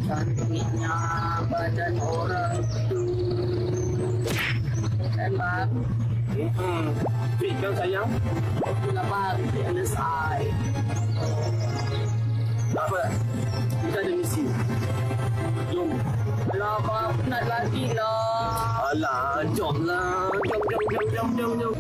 Cantiknya badan orang itu. Kan bang? Fit kan sayang? Itulah bang, di other side. Tak apa. Kita ada misi. Jom. Alah bang, penat lagi lah. Alah, jom lah. Jom.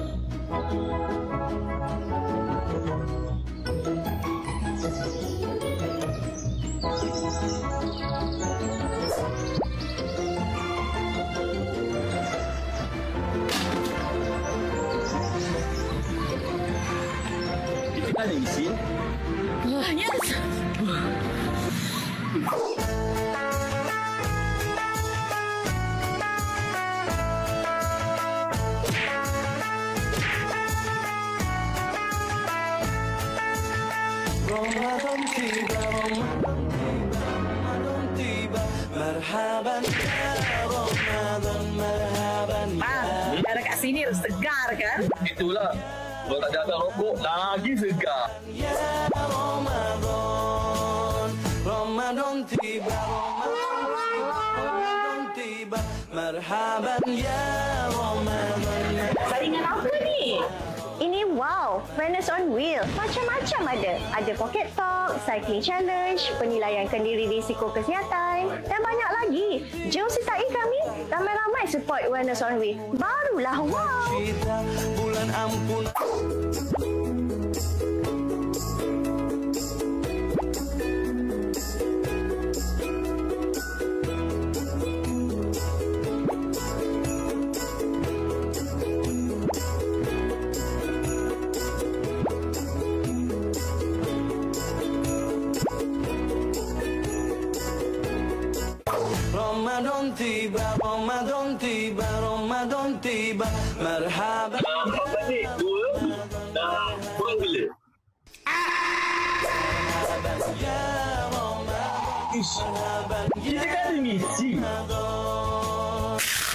Kita kan ada misi. Yes! Ramadan tiba, marhaban ya Ramadan, marhaban Bang, ada kat sini segar kan? Itulah. Kalau tak ada rokok, lagi segar. ya Ramadan, Ramadan tiba, Ramadan tiba, marhaban ya Ramadan. Saringan apa ni? Ini wow, Furnace on Wheel. Macam-macam ada. Ada pocket talk, cycling challenge, penilaian kendiri risiko kesihatan dan banyak lagi. Jom sertai kami. Ramai-ramai support Furnace on Wheel. Barulah wow. Cita bulan ampun. Ramadan tiba, marhaban. Apa ni? Dua. Dah. Kurang bila? Ya Ramadan, Kita kan ada misi.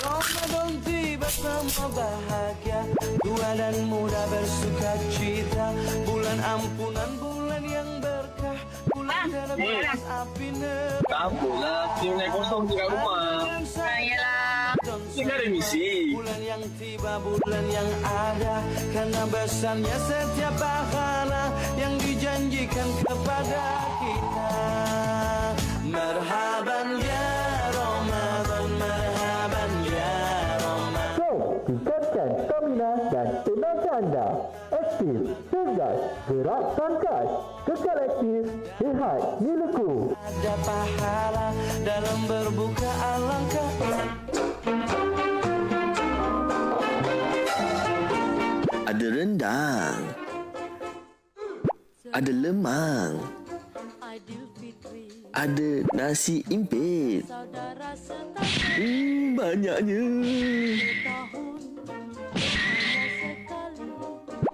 Ramadan tiba, semua bahagia, tua dan muda bersuka cita, bulan ampunan, bulan yang berkah, bulan terlepas api neraka. Tak apalah. Kita naik kosong kat rumah. Yalah. Kita ada misi. Bulan yang tiba, bulan yang ada, karena besarnya setiap pahala yang dijanjikan kepada kita. Marhaban ya Ramadan, marhaban ya Ramadan. Jom tingkatkan stamina dan tenaga anda. Aktif, cergas, gerak tangkas. Kekal aktif, sihat, milikku. Ada pahala dalam berbuka, alangkah. Ada rendang, ada lemang, ada nasi impit. Banyaknya.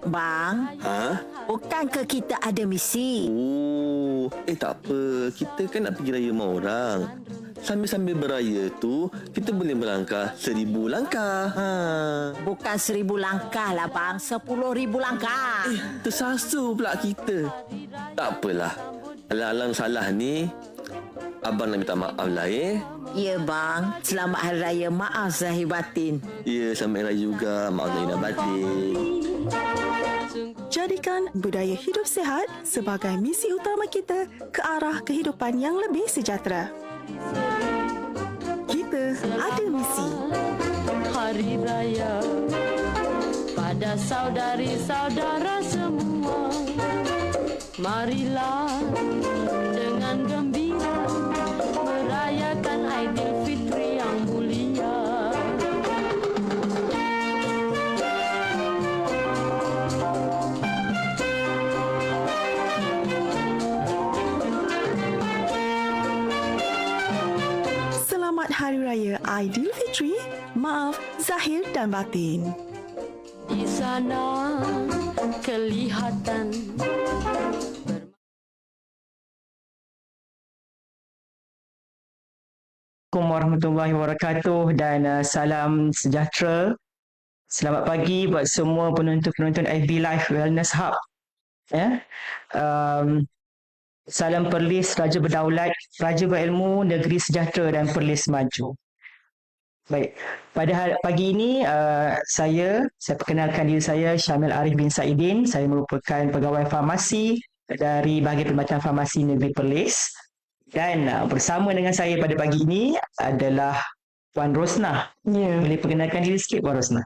Bang, Ha? bukankah kita ada misi? Oh, tak apa. Kita kan nak pergi raya rumah orang. Sambil-sambil beraya tu, kita boleh melangkah 1000 langkah. Ha. Bukan 1000 langkah lah bang, 10,000 langkah. Tersasul pula kita. Tak apalah. Alang-alang salah ni, abang nak minta maaf lah Ya bang, selamat Hari Raya, maaf zahir batin. Ya, selamat raya juga. Maaf lahir dan batin. Jadikan budaya hidup sihat sebagai misi utama kita ke arah kehidupan yang lebih sejahtera. Kita ada misi. Hari Raya pada saudari-saudara semua, marilah dengan gembira merayakan Aidilfitri yang mulia. Selamat Hari Raya Aidilfitri. Maaf zahir dan batin. Di sana kelihatan Assalamualaikum warahmatullahi wabarakatuh dan salam sejahtera. Selamat pagi buat semua penonton-penonton FB Live Wellness Hub. Ya. Salam Perlis, Raja Berdaulat, Raja Berilmu, Negeri Sejahtera dan Perlis Maju. Baik, pada pagi ini saya perkenalkan diri saya Syamil Arif bin Saidin. Saya merupakan pegawai farmasi dari Bahagian Perkhidmatan Farmasi Negeri Perlis. Dan bersama dengan saya pada pagi ini adalah Puan Rosnah. Ya. Boleh perkenalkan diri sikit, Puan Rosnah?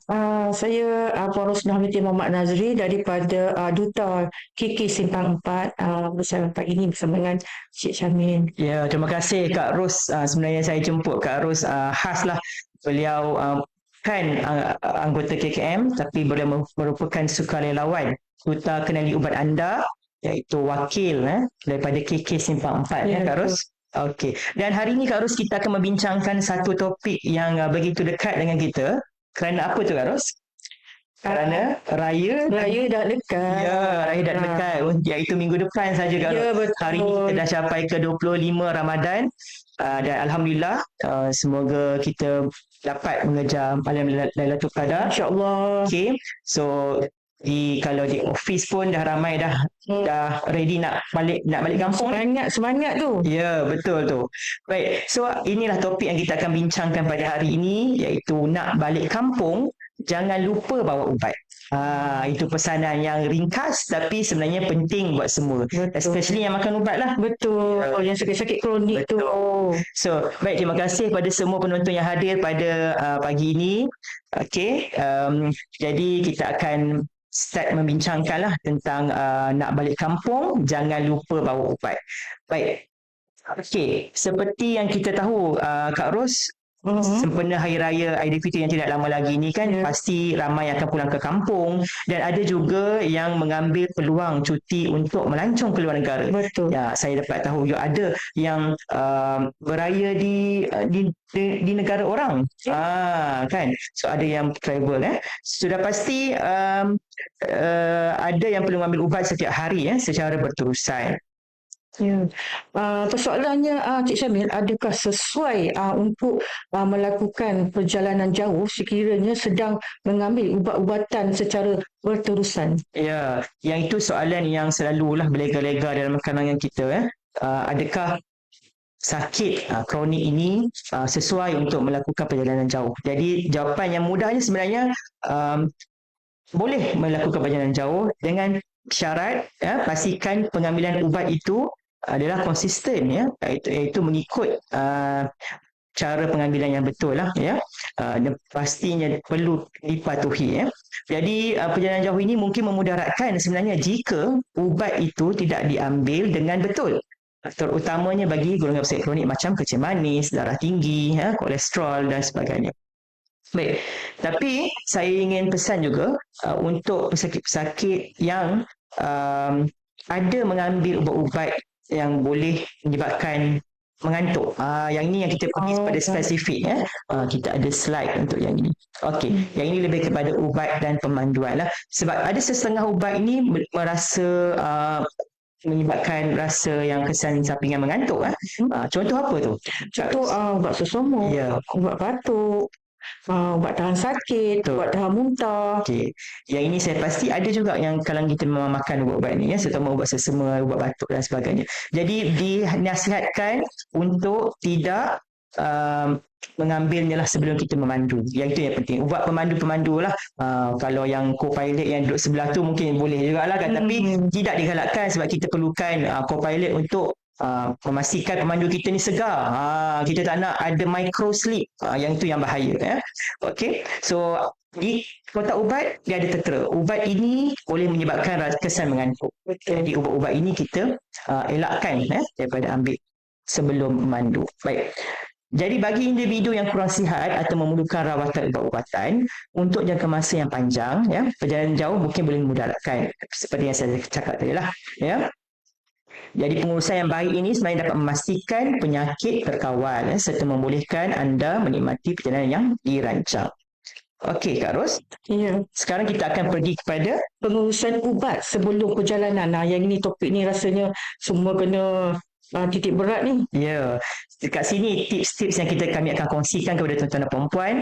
Saya Puan Rosnah binti Muhammad Nazri daripada Duta KK Simpang 4 bersama pagi ini bersama dengan Cik Syamil. Ya, terima kasih Kak Ros. Sebenarnya saya jemput Kak Ros khaslah. Beliau bukan anggota KKM tapi beliau merupakan sukarelawan Duta Kenali Ubat Anda, iaitu wakil daripada KK Simpang 4 ya Kak Ros. Okey. Dan hari ini Kak Ros kita akan membincangkan satu topik yang begitu dekat dengan kita. Kerana apa tu Kak Ros? Kerana raya dah dekat. Ya, raya dah dekat. Iaitu minggu depan saja Kak Ros. Ya, betul. Hari ini kita dah capai ke 25 Ramadan. Dan alhamdulillah semoga kita dapat mengejar malam Lailatul Qadar. InsyaAllah. Okey. So kalau di office pun dah ramai dah ready nak balik kampung. Semangat tu. Ya, betul tu. Baik, so inilah topik yang kita akan bincangkan pada hari ini, iaitu nak balik kampung, jangan lupa bawa ubat. Itu pesanan yang ringkas tapi sebenarnya penting buat semua. Betul. Especially yang makan ubat lah. Betul. Yang sakit-sakit kronik tu. So, baik, terima kasih kepada semua penonton yang hadir pada pagi ini. Okey, jadi kita akan start membincangkanlah tentang nak balik kampung, jangan lupa bawa ubat. Baik. Okey, seperti yang kita tahu Kak Ros, sempena Hari Raya Aidilfitri yang tidak lama lagi ni kan, pasti ramai akan pulang ke kampung dan ada juga yang mengambil peluang cuti untuk melancong ke luar negara. Betul. Ya, saya dapat tahu juga ada yang beraya di negara orang. Kan. So ada yang travel sudah pasti ada yang perlu mengambil ubat setiap hari secara berterusan. Ya. Persoalannya Cik Syamil, adakah sesuai untuk melakukan perjalanan jauh sekiranya sedang mengambil ubat-ubatan secara berterusan? Ya, yang itu soalan yang selalulah berlega-lega dalam kalangan kita. Adakah sakit kronik ini sesuai untuk melakukan perjalanan jauh? Jadi jawapan yang mudahnya sebenarnya boleh melakukan perjalanan jauh dengan syarat pastikan pengambilan ubat itu adalah konsisten iaitu mengikut cara pengambilan yang betul lah pastinya perlu dipatuhi Jadi perjalanan jauh ini mungkin memudaratkan sebenarnya jika ubat itu tidak diambil dengan betul, terutamanya bagi golongan pesakit kronik macam kecil manis, darah tinggi, kolesterol dan sebagainya. Baik, tapi saya ingin pesan juga untuk pesakit-pesakit yang ada mengambil ubat-ubat yang boleh menyebabkan mengantuk. Yang ini yang kita pergi pada spesifik kita ada slide untuk yang ini. Okey, yang ini lebih kepada ubat dan pemanduan lah. Sebab ada setengah ubat ini merasa menyebabkan rasa yang kesan sampingan mengantuk. Contoh apa tu? Contoh ubat sesomok, ubat batuk, ubat tahan sakit, ubat tahan muntah. Okey. Yang ini saya pasti ada juga yang kalangan kita memang makan ubat-ubat ni terutama ubat sesama, ubat batuk dan sebagainya. Jadi dinasihatkan untuk tidak mengambilnya lah sebelum kita memandu. Yang itu yang penting. Ubat pemandu lah. Kalau yang co-pilot yang duduk sebelah tu mungkin boleh juga lah kan. Tapi tidak digalakkan sebab kita perlukan co-pilot untuk memastikan pemandu kita ni segar. Kita tak nak ada micro sleep. Yang itu yang bahaya. Okey. So di kotak ubat dia ada tertera. Ubat ini boleh menyebabkan kesan mengantuk. Jadi ubat-ubat ini kita elakkan daripada ambil sebelum memandu. Baik. Jadi bagi individu yang kurang sihat atau memerlukan rawatan ubat-ubatan untuk jangka masa yang panjang, perjalanan jauh mungkin boleh memudaratkan seperti yang saya cakap tadi lah. Jadi pengurusan yang baik ini sebenarnya dapat memastikan penyakit terkawal serta membolehkan anda menikmati perjalanan yang dirancang. Okey Kak Ros. Ya. Sekarang kita akan pergi kepada pengurusan ubat sebelum perjalanan. Yang ini topik ni rasanya semua kena titik berat ni. Ya. Dekat sini tips-tips yang kami akan kongsikan kepada tuan-tuan dan puan-puan.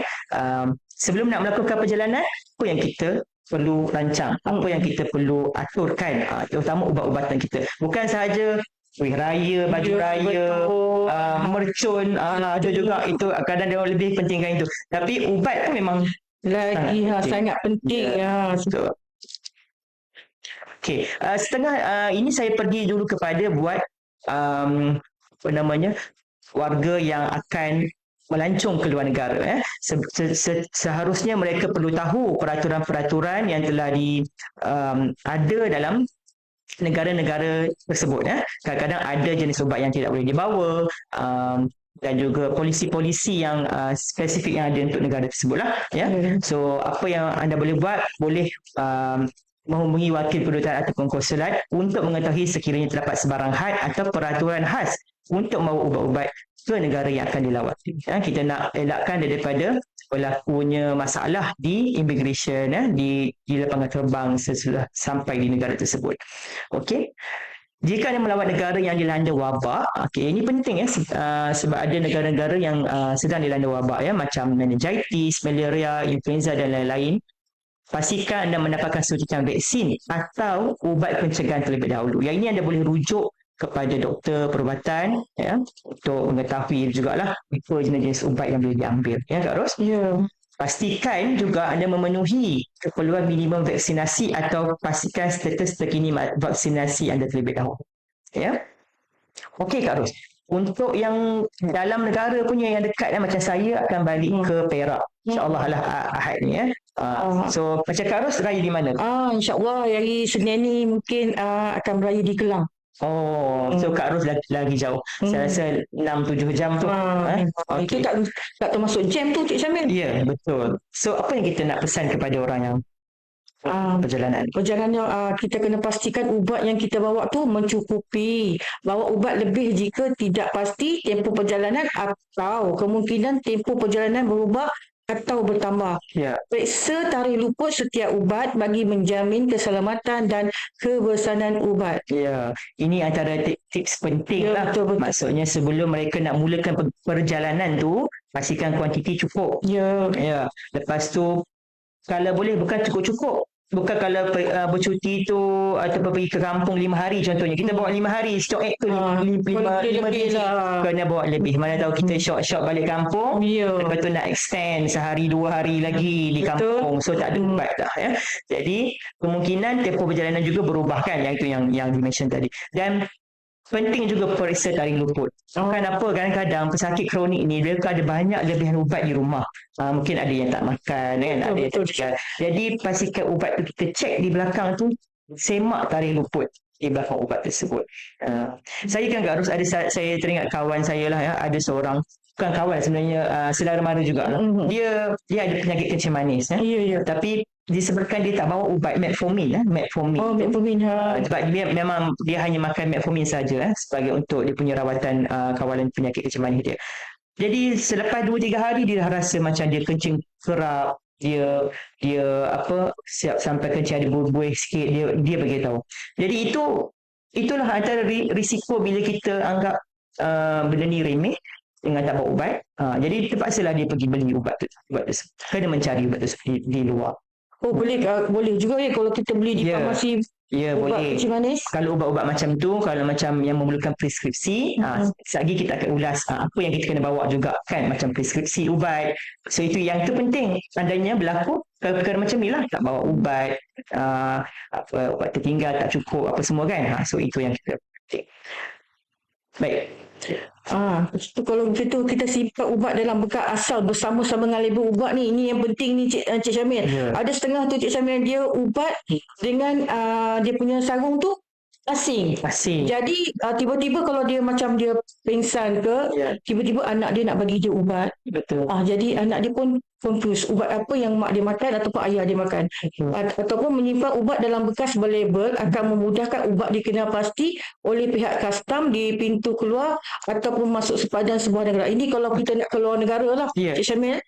Sebelum nak melakukan perjalanan, apa yang kita perlu rancang, apa yang kita perlu aturkan, terutama ubat-ubatan kita. Bukan sahaja kuih raya, baju raya, mercun, ada juga itu kadang dia lebih pentingkan itu. Tapi ubat tu memang Lagi sangat penting. Betul. Okey, setengah ini saya pergi dulu kepada buat apa namanya, warga yang akan melancong ke luar negara. Seharusnya mereka perlu tahu peraturan-peraturan yang telah ada dalam negara-negara tersebut. Kadang-kadang ada jenis ubat yang tidak boleh dibawa, dan juga polisi-polisi yang spesifik yang ada untuk negara tersebut lah. So apa yang anda boleh buat, boleh menghubungi wakil kedutaan ataupun konsulat untuk mengetahui sekiranya terdapat sebarang had atau peraturan khas untuk membawa ubat-ubat ke negara yang akan dilawati. Kita nak elakkan daripada berlakunya masalah di immigration, di lapangan terbang sesudah sampai di negara tersebut. Okey. Jika anda melawat negara yang dilanda wabak, ini penting sebab ada negara-negara yang sedang dilanda wabak macam meningitis, malaria, influenza dan lain-lain. Pastikan anda mendapatkan suntikan vaksin atau ubat pencegahan terlebih dahulu. Yang ini anda boleh rujuk kepada doktor perubatan untuk mengetahui jugalah apa jenis-jenis ubat yang boleh diambil. Kak Ros? Pastikan juga anda memenuhi keperluan minimum vaksinasi atau pastikan status terkini vaksinasi anda terlebih dahulu. Okey Kak Ros. Untuk yang dalam negara punya yang dekat macam saya akan balik ke Perak. InsyaAllah lah Ahad ni. So macam Kak Ros raya di mana? InsyaAllah hari Senin ni mungkin akan beraya di Kelang. So Kak Ros lagi jauh. Saya rasa 6-7 jam tu. Itu tak termasuk jam tu Cik Syamil. Ya, betul. So apa yang kita nak pesan kepada orang yang perjalanan kita kena pastikan ubat yang kita bawa tu mencukupi. Bawa ubat lebih jika tidak pasti tempoh perjalanan atau kemungkinan tempoh perjalanan berubah atau bertambah. Periksa tarikh luput setiap ubat bagi menjamin keselamatan dan kebersanan ubat. Ini antara tips penting lah. Betul. Maksudnya sebelum mereka nak mulakan perjalanan tu, pastikan kuantiti cukup. Lepas tu kalau boleh bukan cukup-cukup. Bukan kalau bercuti tu ataupun pergi ke kampung 5 hari contohnya. Kita bawa 5 hari, stok tu 5 biji. Kena bawa lebih. Mana tahu kita short balik kampung. Lepas tu nak extend sehari 2 hari lagi di kampung. So tak ada ubat dah. Jadi kemungkinan tempoh perjalanan juga berubah kan. Yang itu yang di-mention tadi. Dan penting juga periksa tarikh luput. Kenapa kadang-kadang pesakit kronik ni dia ada banyak lebihan ubat di rumah. Mungkin ada yang tak makan, ada yang tak jaga. Jadi pastikan ubat tu kita cek di belakang tu, semak tarikh luput di belakang ubat tersebut. Saya kan Kak Ros, saya teringat kawan saya lah ada seorang, bukan kawan sebenarnya, saudara mara juga lah. Dia ada penyakit kencing manis. Tapi disebabkan dia tak bawa ubat metformin. Metformin. Sebab dia hanya makan metformin saja sebagai untuk dia punya rawatan kawalan penyakit kencing manis dia. Jadi selepas 2-3 hari dia dah rasa macam dia kencing kerap, dia siap sampai kencing ada buih-buih sikit, dia beritahu. Jadi itulah antara risiko bila kita anggap benda ni remeh dengan tak bawa ubat. Jadi terpaksalah dia pergi beli ubat tu. Kena mencari ubat tu di luar. Boleh juga kalau kita beli di farmasi. Boleh. Kalau ubat-ubat macam tu, kalau macam yang memerlukan preskripsi, lagi kita akan ulas apa yang kita kena bawa juga kan, macam preskripsi ubat. So itu yang tu penting. Andainya berlaku kalau perkara macam ni lah, tak bawa ubat, ubat tertinggal, tak cukup, apa semua kan. So itu yang kita penting. Baik. Kalau begitu kita simpan ubat dalam bekas asal bersama-sama dengan label ubat ni. Ini yang penting ni Cik Syamil. Ada setengah tu Cik Syamil, dia ubat dengan dia punya sarung tu asing. Jadi tiba-tiba kalau dia macam dia pingsan ke, tiba-tiba anak dia nak bagi dia ubat. Betul. Jadi anak dia pun confused ubat apa yang mak dia makan ataupun ayah dia makan. Ataupun menyimpan ubat dalam bekas berlabel akan memudahkan ubat dikenal pasti oleh pihak custom di pintu keluar ataupun masuk sepadan sebuah negara. Ini kalau kita nak keluar negara lah, Cik Syamil.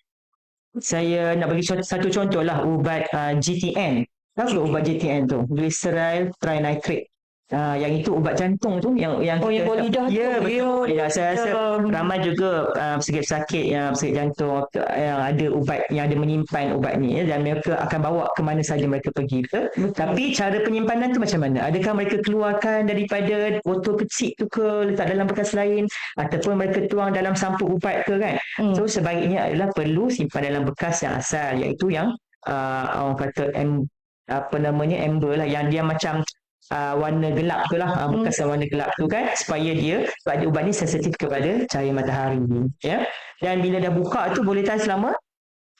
Saya nak bagi satu contoh lah, ubat GTN. Tahu ubat GTN tu? Glyceryl trinitrate. Yang itu ubat jantung tu yang yang Polida tu. ya betul ya, saya rasa Ya. ramai juga pesakit-pesakit yang pesakit jantung yang ada ubat yang ada menyimpan ubat ni dan mereka akan bawa ke mana saja mereka pergi betul. Tapi cara penyimpanan tu macam mana, adakah mereka keluarkan daripada botol kecil tu ke letak dalam bekas lain ataupun mereka tuang dalam sampul ubat ke kan. So sebaiknya adalah perlu simpan dalam bekas yang asal, iaitu yang orang kata amber lah, yang dia macam warna gelap tu lah, bekas warna gelap tu kan, supaya dia sebab ubat ni sensitif kepada cahaya matahari ya. Dan bila dah buka tu boleh tahan selama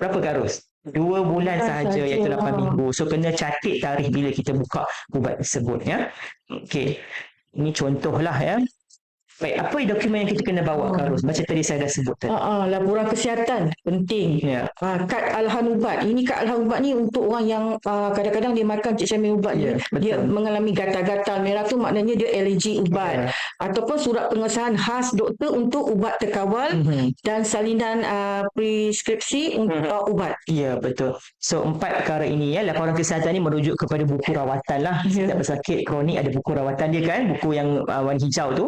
berapa Karus? 2 bulan sahaja, iaitu 8 minggu. So kena catat tarikh bila kita buka ubat tersebut ya. Okey, ini contohlah ya. Baik, apa dokumen yang kita kena bawa Karus? Macam tadi saya dah sebut tadi. Laporan kesihatan penting. Kad alahan ubat. Ini kad alahan ubat ni untuk orang yang kadang-kadang dia makan Cik Syamil ubat ni. Dia mengalami gatal-gatal merah tu, maknanya dia alergi ubat. Ataupun surat pengesahan khas doktor untuk ubat terkawal dan salinan preskripsi untuk ubat. Ya, betul. So 4 perkara ini ya, laporan kesihatan ni merujuk kepada buku rawatan lah. Setiap pesakit kronik ada buku rawatan dia kan, buku yang warna hijau tu.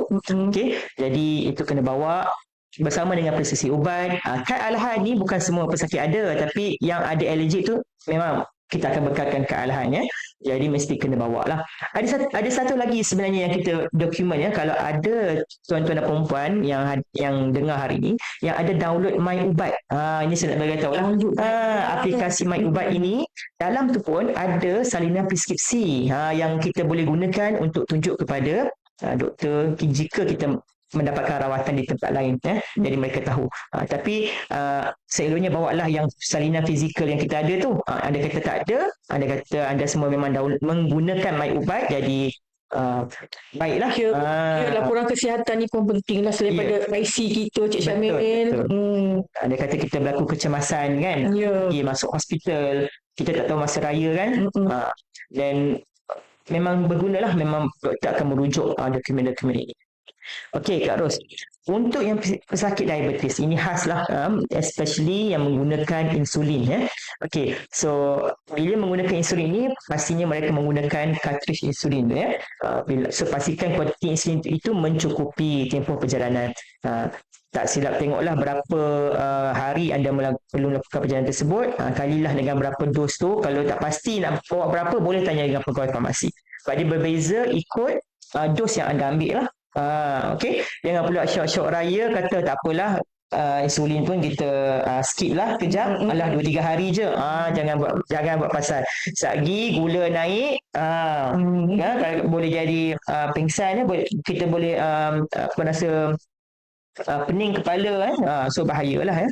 Jadi itu kena bawa bersama dengan preskripsi ubat. Kad alahan ni bukan semua pesakit ada, tapi yang ada alergik tu memang kita akan bekalkan kad alahan ya. Jadi mesti kena bawa lah. Ada satu lagi sebenarnya yang kita dokumen ya, kalau ada tuan-tuan dan perempuan yang dengar hari ni yang ada download My Ubat. Ini saya nak bagi tahu lah. Aplikasi My Ubat ini dalam tu pun ada salinan preskripsi yang kita boleh gunakan untuk tunjuk kepada doktor jika kita mendapatkan rawatan di tempat lain jadi mereka tahu. Tapi seeloknya bawalah yang salinan fizikal yang kita ada tu. Anda kata tak ada, anda kata anda semua memang menggunakan My Ubat, jadi baiklah. Laporan kesihatan ni pun penting lah selepas IC kita Cik Syamil. Anda kata kita berlaku kecemasan kan, pergi masuk hospital, kita tak tahu masa raya kan, dan memang bergunalah, memang doktor akan merujuk dokumen-dokumen ini. Okey Kak Ros, untuk yang pesakit diabetes ini khas lah, especially yang menggunakan insulin ya. Okey, so bila menggunakan insulin ini pastinya mereka menggunakan cartridge insulin ya. So pastikan kuantiti insulin itu mencukupi tempoh perjalanan. Tak silap tengoklah berapa hari anda perlu melakukan perjalanan tersebut, kalilah dengan berapa dos tu. Kalau tak pasti nak bawa berapa, boleh tanya dengan pegawai farmasi. Sebab dia berbeza ikut dos yang anda ambil lah. Okey, jangan pula syok-syok raya kata tak apalah, insulin pun kita skip lah kejap, alah 2-3 hari je. Jangan buat pasal. Sagi gula naik, kalau boleh jadi pingsan, kita boleh rasa pening kepala so bahayalah ya.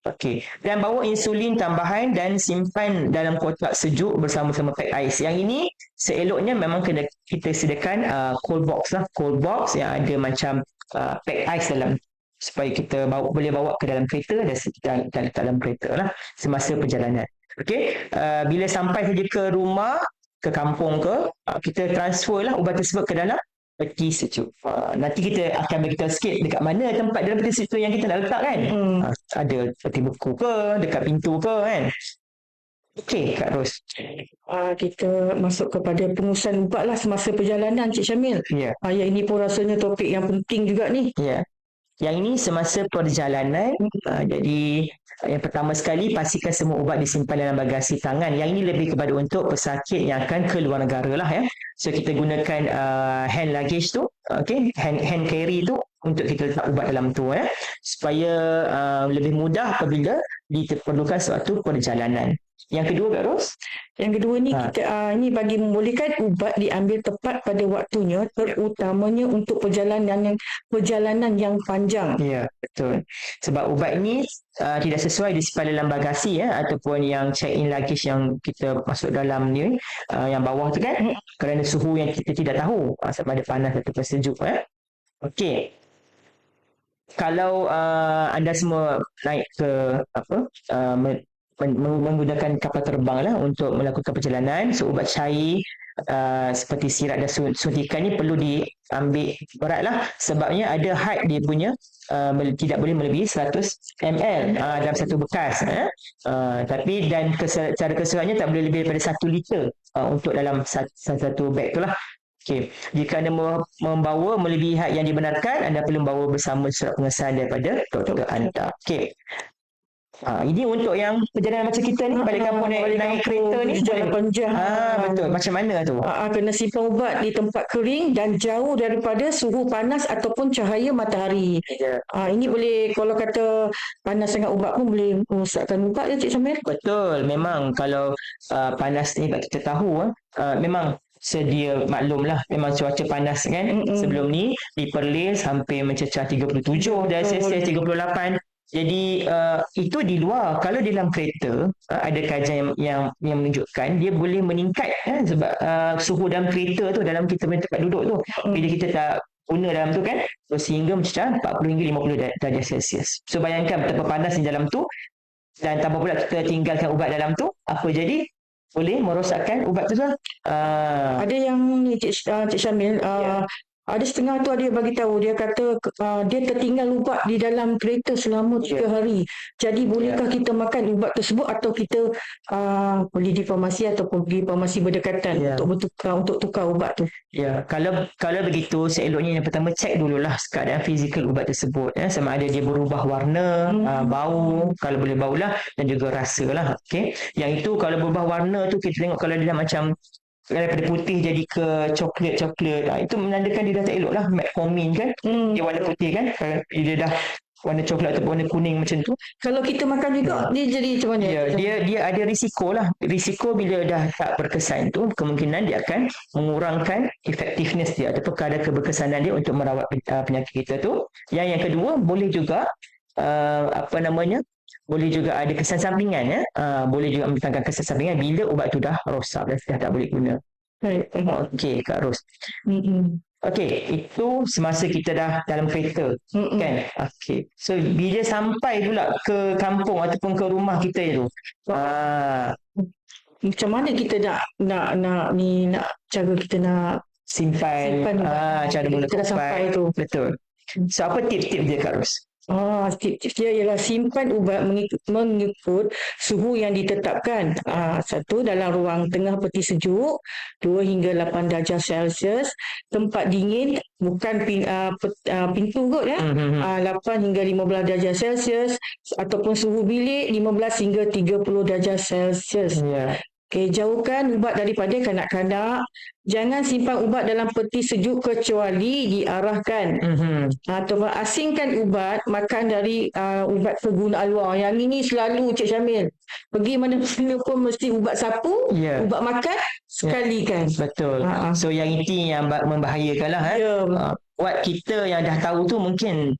Okey, dan bawa insulin tambahan dan simpan dalam kotak sejuk bersama-sama pack ais. Yang ini seeloknya memang kena kita sediakan cold box lah, cold box yang ada macam pack ais dalam, supaya kita boleh bawa ke dalam kereta dan letak dalam kereta lah semasa perjalanan. Okey, bila sampai saja ke rumah, ke kampung ke, kita transfer lah ubat tersebut ke dalam peti sejuk. Nanti kita akan beritahu sikit dekat mana tempat dalam peti sejuk yang kita nak letak kan. Ada peti buku ke, dekat pintu ke kan. Okey Kak Ros, kita masuk kepada pengurusan ubat lah semasa perjalanan Cik Syamil. Yang ini pun rasanya topik yang penting juga ni. Yang ini semasa perjalanan. Jadi yang pertama sekali, pastikan semua ubat disimpan dalam bagasi tangan. Yang ini lebih kepada untuk pesakit yang akan ke luar negara lah ya. So kita gunakan hand luggage tu, hand carry tu untuk kita letak ubat dalam tu ya, supaya lebih mudah apabila diperlukan suatu perjalanan. Yang kedua Kak Ros? Yang kedua ni kita ini bagi membolehkan ubat diambil tepat pada waktunya, terutamanya untuk perjalanan yang panjang. Ya, betul. Sebab ubat ini tidak sesuai disimpan dalam bagasi ya, ataupun yang check-in luggage yang kita masuk dalam ni, yang bawah tu kan, kerana suhu yang kita tidak tahu sama ada panas ataupun sejuk ya. Okey. Kalau anda semua naik ke menggunakan kapal terbang lah untuk melakukan perjalanan, so ubat cair seperti sirap dan suntikan ni perlu diambil berat lah, sebabnya ada had dia punya, tidak boleh melebihi 100 ml dalam satu bekas tapi dan cara keseluruhannya tak boleh lebih daripada 1 liter untuk dalam satu beg tu lah. Okey, jika anda membawa melebihi had yang dibenarkan, anda perlu membawa bersama surat pengesahan daripada doktor anda. Okey. Ini untuk yang perjalanan macam kita ni, balik kampung naik kereta ni. 8 jam. Betul. Macam mana tu? Kena simpan ubat di tempat kering dan jauh daripada suhu panas ataupun cahaya matahari. Ini boleh, kalau kata panas sangat ubat pun boleh merosakkan ubat ya Cik Syamil? Betul. Memang kalau panas ni kita tahu memang sedia maklumlah, memang cuaca panas kan. Sebelum ni di Perlis hampir mencecah 37 darjah Celsius, 38. Jadi itu di luar. Kalau di dalam kereta ada kajian yang menunjukkan dia boleh meningkat sebab suhu dalam kereta tu, dalam kita punya tempat duduk tu, bila kita tak guna dalam tu kan, sehingga mencecah 40 hingga 50 darjah Celsius. So bayangkan betapa panas di dalam tu, dan tambah pula kita tinggalkan ubat dalam tu, apa jadi? Boleh merosakkan ubat tu. Ada yang ni Cik Syamil, ada setengah tu ada yang bagi tahu, dia kata dia tertinggal ubat di dalam kereta selama 3 hari. Jadi bolehkah kita makan ubat tersebut atau kita boleh di farmasi ataupun pergi farmasi berdekatan untuk tukar ubat tu? Ya, kalau begitu seeloknya yang pertama cek dululah keadaan fizikal ubat tersebut, sama ada dia berubah warna, bau, kalau boleh baulah, dan juga rasa lah. Okey. Yang itu kalau berubah warna tu kita tengok, kalau dia dah macam daripada putih jadi ke coklat, itu menandakan dia dah tak elok lah. Metformin kan, dia warna putih kan, dia dah warna coklat atau warna kuning macam tu. Kalau kita makan juga dia jadi macam mana? Dia ada risiko lah. Risiko bila dah tak berkesan tu, kemungkinan dia akan mengurangkan effectiveness dia ataupun kadar keberkesanan dia untuk merawat penyakit kita tu. Yang kedua, boleh juga boleh juga ada kesan sampingan boleh juga mendatangkan kesan sampingan bila ubat tu dah rosak, dah tak boleh guna. Okey Kak Ros. Okey, itu semasa kita dah dalam kereta kan. Okey. So bila sampai pula ke kampung ataupun ke rumah kita tu, macam mana kita nak cara kita nak simpan cara mula kita dah sampai tu. Betul. So apa tips-tips dia Kak Ros? Tips dia ialah simpan ubat mengikut suhu yang ditetapkan. 1, dalam ruang tengah peti sejuk, 2 hingga 8 darjah Celsius, tempat dingin, bukan pintu kot 8 hingga 15 darjah Celsius, ataupun suhu bilik 15 hingga 30 darjah Celsius. Okay, jauhkan ubat daripada kanak-kanak. Jangan simpan ubat dalam peti sejuk kecuali diarahkan. Atau asingkan ubat, makan dari ubat kegunaan luar. Yang ini selalu Cik Syamil, pergi mana-mana pun mesti ubat sapu, ubat makan sekali kan. Betul. So yang ini yang membahayakan lah. Buat kita yang dah tahu tu mungkin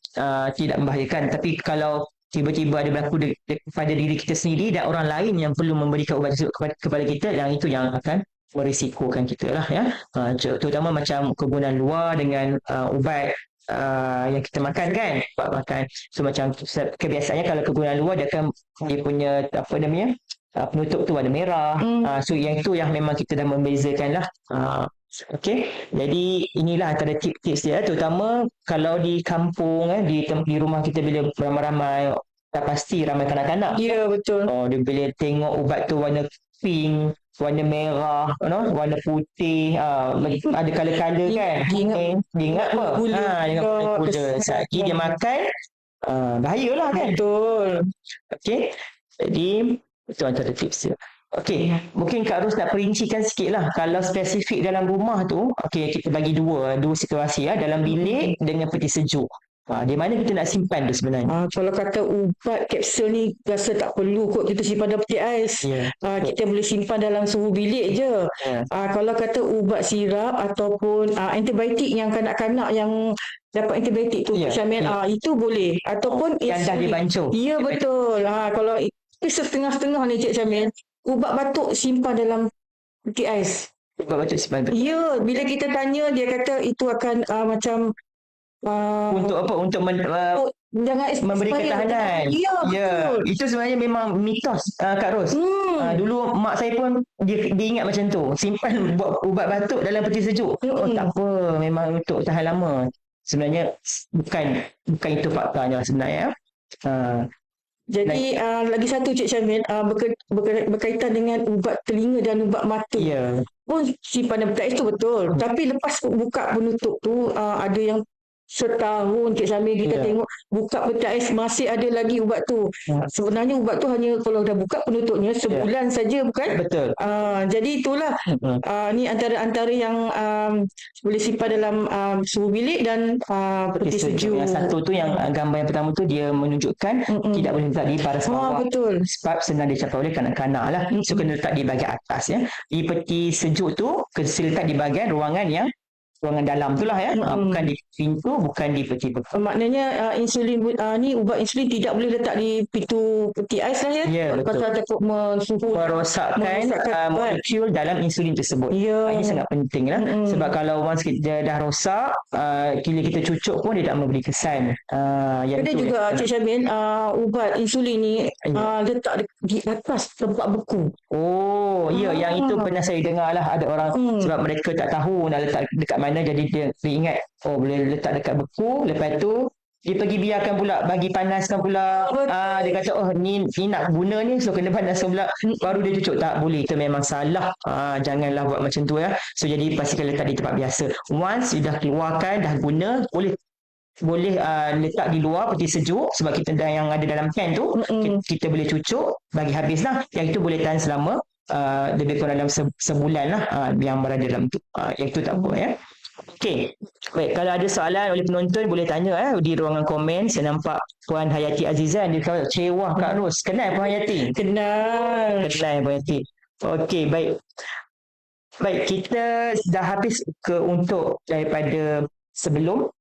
tidak membahayakan, tapi kalau tiba-tiba ada berlaku pada diri kita sendiri dan orang lain yang perlu memberikan ubat tersebut kepada kita, yang itu yang akan merisikokan kita lah terutama macam kegunaan luar dengan ubat yang kita makan kan, ubat makan. So macam kebiasaannya kalau kegunaan luar dia punya penutup tu warna merah. So yang itu yang memang kita dah membezakan lah. Okey, jadi inilah antara tips-tips dia, terutama kalau di kampung di rumah kita bila ramai-ramai, tak pasti ramai kanak-kanak. Ya, betul. Dia bila tengok ubat tu warna pink, warna merah, warna putih, ada color-color kan. Dia ingat apa? Dia ingat gula. Sekali dia makan, bahayalah kan. Betul. Okey, jadi itu antara tips dia. Okey, mungkin Kak Ros nak perincikan sikit lah. Kalau spesifik dalam rumah tu, kita bagi dua situasi dalam bilik dengan peti sejuk. Di mana kita nak simpan tu sebenarnya? Kalau kata ubat kapsul ni rasa tak perlu kot kita simpan dalam peti ais. Kita boleh simpan dalam suhu bilik je. Kalau kata ubat sirap ataupun antibiotik yang kanak-kanak yang dapat antibiotik tu, Syamil, itu boleh. Ataupun yang dah dibancuh. Ya, betul. Kalau itu setengah-setengah ni Cik Syamil, ubat batuk simpan dalam peti ais. Ubat batuk simpan dalam. Ya, bila kita tanya dia kata itu akan macam untuk apa? Untuk memberi ketahanan. Ya, betul. Itu sebenarnya memang mitos Kak Ros. Dulu mak saya pun dia ingat macam tu, simpan ubat batuk dalam peti sejuk. Tak apa, memang untuk tahan lama. Sebenarnya bukan itu faktanya sebenarnya. Jadi lagi satu Cik Syamil berkaitan dengan ubat telinga dan ubat mata. Ya. Pun simpanan betais tu betul. Tapi lepas buka penutup tu ada yang setahun Cik Syamil kita tengok buka betais masih ada lagi ubat tu. Sebenarnya ubat tu hanya kalau dah buka penutupnya sebulan saja bukan? Betul. Jadi itulah ni antara yang boleh simpan dalam suhu bilik dan peti sejuk. Yang satu tu yang gambar yang pertama tu dia menunjukkan tidak boleh letak di baras bawah. Betul. Sebab senang dicapai oleh kanak-kanak lah. So kena letak di bahagian atas ya. Di peti sejuk tu kena letak di bahagian ruangan dalam tu lah ya. Bukan di pintu, bukan di peti bekal. Maknanya insulin ni ubat insulin tidak boleh letak di pintu peti ais lah ya. Ya, betul. Pasal takut merosakkan molekul dalam insulin tersebut. Ini sangat penting lah. Sebab kalau once dia dah rosak, bila kita cucuk pun dia tak memberi kesan. Ada juga Cik Syamil ubat insulin ni letak di atas tempat beku. Yang itu pernah saya dengar lah. Ada orang sebab mereka tak tahu nak letak dekat mana, jadi dia ingat boleh letak dekat beku, lepas tu dia pergi biarkan pula, bagi panaskan pula. Dia kata ni nak guna ni, so kena panaskan pula baru dia cucuk. Tak boleh, itu memang salah. Janganlah buat macam tu ya. So jadi pastikan letak di tempat biasa. Once you dah keluarkan, dah guna, boleh letak di luar peti sejuk, sebab kita yang ada dalam pan tu kita boleh cucuk bagi habis lah. Yang itu boleh tahan selama lebih kurang dalam sebulan lah yang berada dalam tu. Yang itu tak apa ya. Okey. Baik, kalau ada soalan oleh penonton boleh tanya di ruangan komen. Saya nampak Puan Hayati Azizan dia kata cewah Kak Ros. Kenal Puan Hayati? Kenal Puan Hayati. Okey, baik. Baik, kita dah habis untuk daripada sebelum,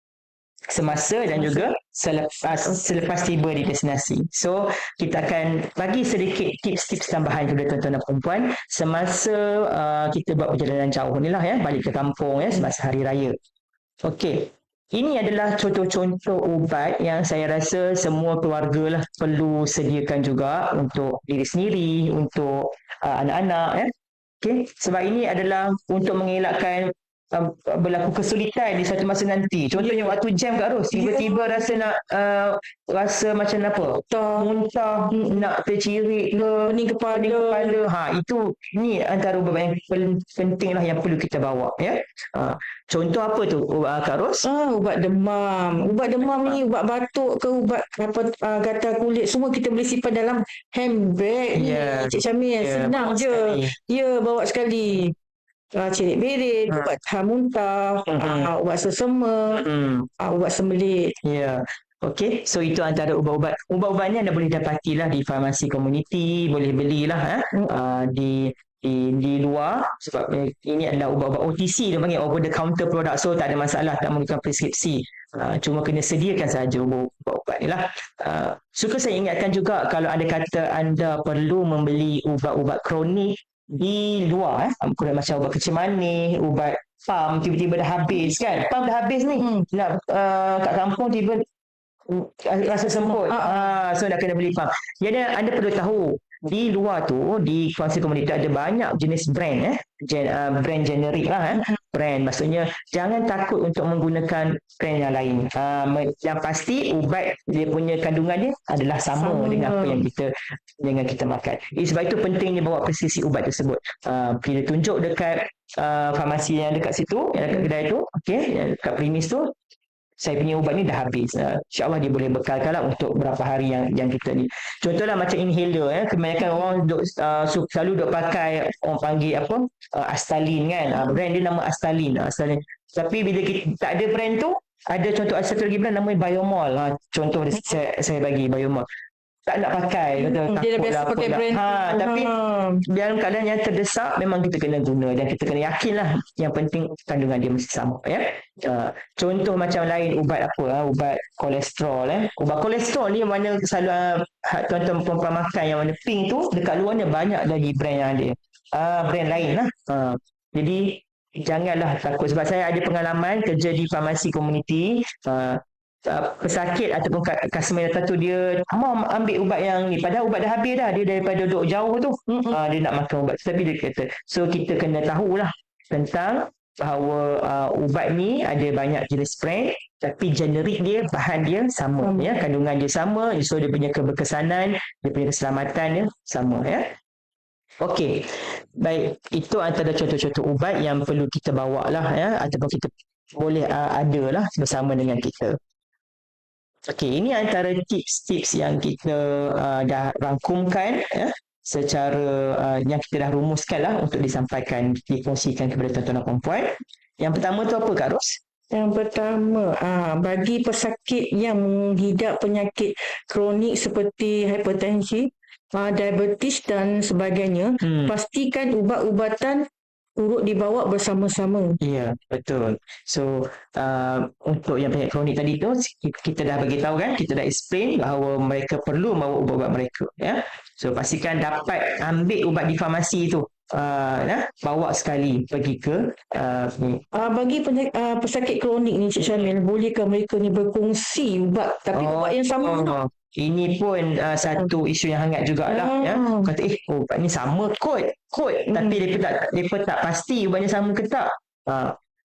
semasa dan juga selepas tiba di destinasi. So, kita akan bagi sedikit tips-tips tambahan kepada tuan-tuan dan perempuan semasa kita buat perjalanan jauh ni lah ya, balik ke kampung ya, semasa hari raya. Okey. Ini adalah contoh-contoh ubat yang saya rasa semua keluarga lah perlu sediakan juga untuk diri sendiri, untuk anak-anak ya. Okey, sebab ini adalah untuk mengelakkan berlaku kesulitan di satu masa nanti. Contohnya waktu jam Kak Ros, tiba-tiba rasa nak rasa macam apa? Muntah, nak tercirit ke, pening kepala. Itu ni antara ubat yang penting lah yang perlu kita bawa ya. Contoh apa tu Kak Ros? Ubat demam. Ubat demam ni, ubat batuk ke, ubat gatal kulit, semua kita boleh simpan dalam handbag ni Cik Syamil. Senang je. Ya, bawa sekali. Cirit berit, ubat tahan muntah, ubat sesama, ubat sembelit. Ya. Okey, so itu antara ubat-ubat. Ubat-ubat ni anda boleh dapatilah di farmasi komuniti, boleh belilah di luar, sebab ini adalah ubat-ubat OTC, dia panggil over the counter product, so tak ada masalah, tak memerlukan preskripsi. Cuma kena sediakan saja ubat-ubat ni lah. Suka saya ingatkan juga, kalau anda kata anda perlu membeli ubat-ubat kronik di luar macam ubat kecil manis, ubat pam tiba-tiba dah habis kan, pam dah habis ni nak kat kampung tiba rasa semput, so dah kena beli pam. Jadi anda perlu tahu di luar tu, di kawasan komuniti ada banyak jenis brand brand generik lah brand, maksudnya jangan takut untuk menggunakan brand yang lain. Yang pasti ubat dia punya kandungan dia adalah sama dengan apa yang kita makan. Sebab itu pentingnya bawa preskripsi ubat tersebut. Bila tunjuk dekat farmasi yang dekat situ, yang dekat kedai tu, yang dekat premis tu, saya punya ubat ni dah habis. InsyaAllah dia boleh bekalkan lah untuk berapa hari yang kita ni. Contohlah macam inhaler kebanyakan orang selalu duk pakai, orang panggil apa, Astalin kan. Brand dia nama Astalin. Tapi bila kita tak ada brand tu, ada contoh satu lagi brand namanya Biomol. Contoh saya bagi Biomol. Tak nak pakai, dia dah biasa pakai brand. Tapi dalam keadaan yang terdesak memang kita kena guna, dan kita kena yakinlah yang penting kandungan dia mesti sama ya. Contoh macam lain, ubat apa, ubat kolesterol ubat kolesterol ni mana selalu tuan-tuan perempuan makan yang warna pink tu, dekat luar ni banyak lagi brand yang ada, brand lain lah. Jadi janganlah takut, sebab saya ada pengalaman kerja di farmasi komuniti. Pesakit ataupun customer datang tu, dia mau ambil ubat yang ni, padahal ubat dah habis dah, dia daripada duduk jauh tu dia nak makan ubat, tapi dia kata, so kita kena tahulah tentang bahawa ubat ni ada banyak jenis brand, tapi generik dia, bahan dia sama, ya, kandungan dia sama, so dia punya keberkesanan, dia punya keselamatan dia sama, ya. Okey, baik, itu antara contoh-contoh ubat yang perlu kita bawa lah, ya, ataupun kita boleh ada lah bersama dengan kita. Okey, ini antara tips-tips yang kita dah rangkumkan, ya, secara yang kita dah rumuskan lah untuk disampaikan, dikongsikan kepada tuan-tuan dan puan-puan. Yang pertama tu apa, Kak Ros? Yang pertama, bagi pesakit yang mengidap penyakit kronik seperti hipertensi, diabetes dan sebagainya, pastikan ubat-ubatan urut dibawa bersama-sama. Ya, betul. So, untuk yang penyakit kronik tadi tu, kita dah bagi tahu kan, kita dah explain bahawa mereka perlu bawa ubat-ubat mereka, ya. So, pastikan dapat ambil ubat di farmasi tu. Bawa sekali pergi ke bagi pesakit kronik ni, Cik Syamil, bolehkah mereka ni berkongsi ubat tapi ubat yang sama? Ini pun satu isu yang hangat jugalah, ya. Kata ubat ni sama kot, tapi mereka tak pasti ubatnya sama ke tak.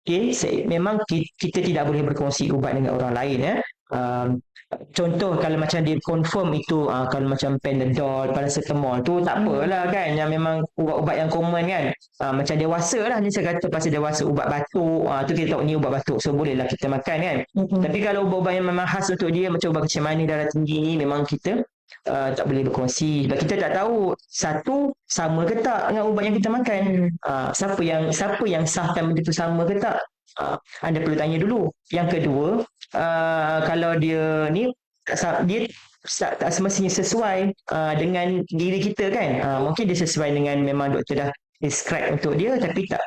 Okay, memang kita tidak boleh berkongsi ubat dengan orang lain, ya. Contoh kalau macam dia confirm itu kalau macam Panadol, paracetamol tu tak apalah kan, yang memang ubat-ubat yang common kan, macam dewasa lah ni, saya kata pasal dewasa ubat batuk, tu kita tahu ni ubat batuk, so bolehlah kita makan kan. Tapi kalau ubat-ubat yang memang khas untuk dia, macam ubat kecil manis, darah tinggi ni, memang kita tak boleh berkongsi sebab kita tak tahu satu sama ke tak dengan ubat yang kita makan. Siapa yang sahkan benda tu sama ke tak, anda perlu tanya dulu. Yang kedua, kalau dia ni dia tak semestinya sesuai dengan diri kita kan, mungkin dia sesuai dengan memang doktor dah prescribe untuk dia, tapi tak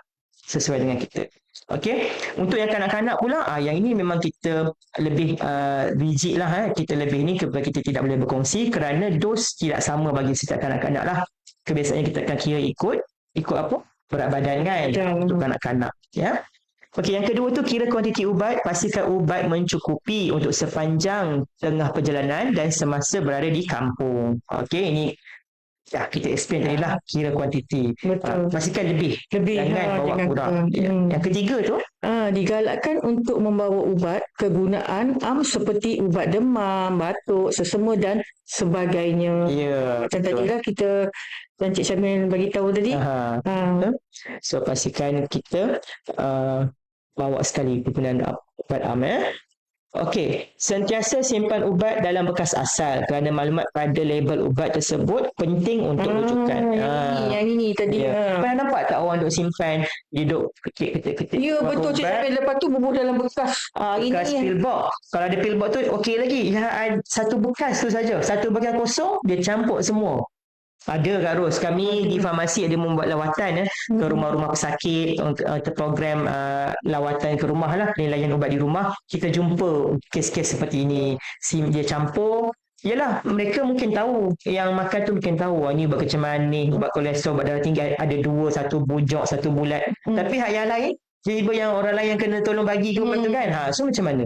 sesuai dengan kita. Okey, untuk yang kanak-kanak pula, yang ini memang kita lebih rigid lah, kita lebih ni kita tidak boleh berkongsi kerana dos tidak sama bagi setiap kanak-kanak lah. Kebiasaannya kita akan kira ikut apa? Berat badan kan, untuk kanak-kanak, ya. Okey, yang kedua tu kira kuantiti ubat, pastikan ubat mencukupi untuk sepanjang tengah perjalanan dan semasa berada di kampung. Okey, ini kita explain tadi lah, kira kuantiti. Pastikan lebih jangan bawa kurang. Yang ketiga tu digalakkan untuk membawa ubat kegunaan seperti ubat demam, batuk, sesama dan sebagainya. Macam tadilah kita dan Cik Syamil bagi tahu tadi. So pastikan kita bawa sekali kegunaan ubat am, ya. Okey, sentiasa simpan ubat dalam bekas asal kerana maklumat pada label ubat tersebut penting untuk rujukan. Yang ini tadi. Pernah nampak tak orang duk simpan, dia duk ketik-ketik. Ya, betul Cik Syamil. Lepas tu bubuh dalam bekas pill box. Kalau ada pill box tu okey lagi. Satu bekas tu saja, satu bahagian kosong dia campur semua. Ada Kak Ros, kami di farmasi ada membuat lawatan ke rumah-rumah pesakit, program lawatan ke rumah lah, penilaian ubat di rumah. Kita jumpa kes-kes seperti ini, dia campur. Yalah, mereka mungkin tahu, yang makan tu mungkin tahu ni ubat kecil manis, ubat kolesterol, ubat darah tinggi, ada dua, satu bujok, satu bulat. Tapi yang lain, tiba yang orang lain yang kena tolong bagi ke ubat tu kan, so macam mana?